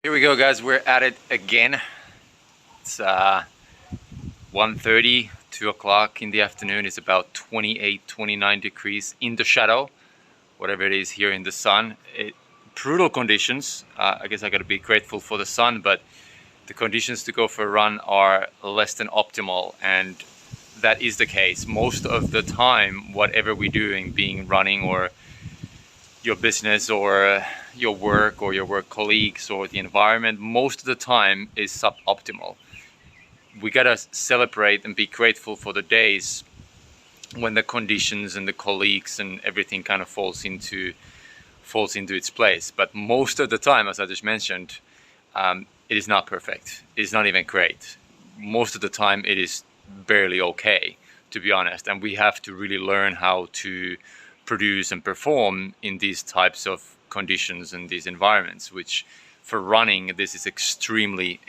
Here we go, guys. We're at it again. It's 1:30, 2 o'clock in the afternoon. It's about 28, 29 degrees in the shadow, whatever it is here in the sun. Brutal conditions. I guess I gotta be grateful for the sun, but the conditions to go for a run are less than optimal, and that is the case most of the time. Whatever we're doing, being running or your business or your work or your work colleagues or the environment, most of the time is suboptimal. We gotta celebrate and be grateful for the days when the conditions and the colleagues and everything kind of falls into its place. But most of the time, as I just mentioned, it is not perfect. It is not even great. Most of the time it is barely okay, to be honest, and we have to really learn how to produce and perform in these types of conditions and these environments, which for running, this is extremely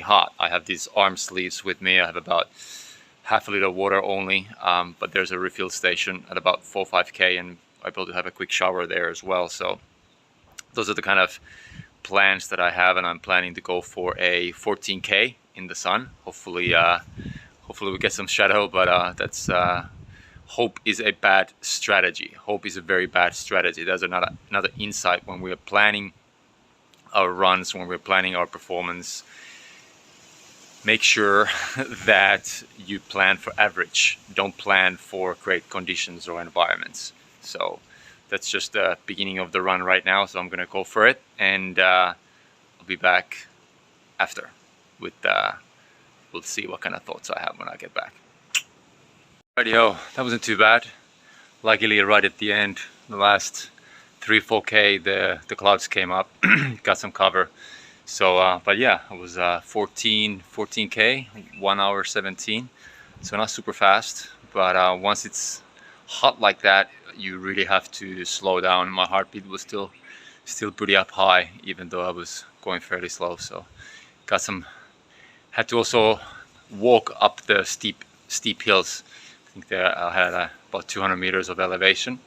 hot. I have these arm sleeves with me. I have about half a liter of water only, but there's a refill station at about 4-5k, and I'm able to have a quick shower there as well. So those are the kind of plans that I have, and I'm planning to go for a 14k in the sun. Hopefully we get some shadow, but that's hope is a bad strategy. Hope is a very bad strategy. There's another insight when we are planning our runs, when we're planning our performance. Make sure that you plan for average. Don't plan for great conditions or environments. So that's just the beginning of the run right now. So I'm gonna go for it, and I'll be back after with we'll see what kind of thoughts I have when I get back. Rightio, that wasn't too bad. Luckily, right at the end, the last 3-4k, the clouds came up, got some cover. So, but yeah, it was 14k, 1 hour 17. So not super fast, but once it's hot like that, you really have to slow down. My heartbeat was still pretty up high, even though I was going fairly slow. So had to also walk up the steep hills. I think there I had about 200 meters of elevation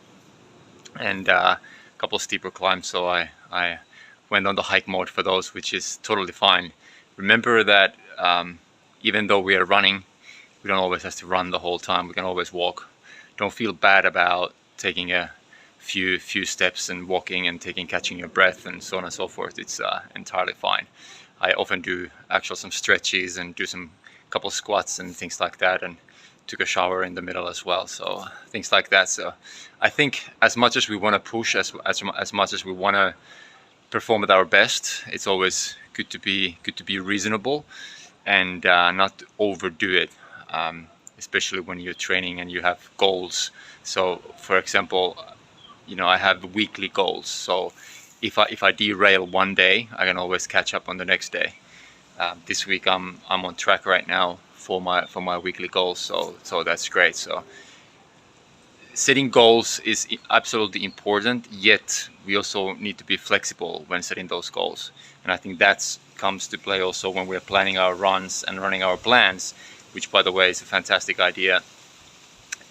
and a couple of steeper climbs, so I went on the hike mode for those, which is totally fine. Remember that even though we are running, we don't always have to run the whole time. We can always walk. Don't feel bad about taking a few steps and walking and catching your breath and so on and so forth. It's entirely fine. I often do some stretches and do couple squats and things like that, and took a shower in the middle as well, so things like that. So I think as much as we want to push, as much as we want to perform at our best, it's always good to be reasonable and not overdo it, especially when you're training and you have goals. So for example, I have weekly goals, so if I derail one day, I can always catch up on the next day. This week I'm on track right now for my weekly goals, so that's great. So setting goals is absolutely important, yet we also need to be flexible when setting those goals, and I think that comes to play also when we're planning our runs and running our plans, which by the way is a fantastic idea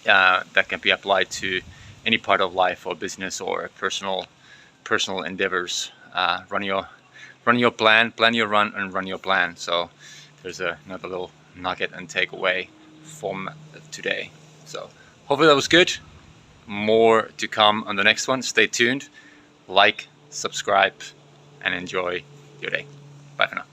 that can be applied to any part of life or business or personal endeavors. Run your plan your run, and run your plan. So there's another little nugget and takeaway from today. So hopefully that was good. More to come on the next one. Stay tuned, like, subscribe, and enjoy your day. Bye for now.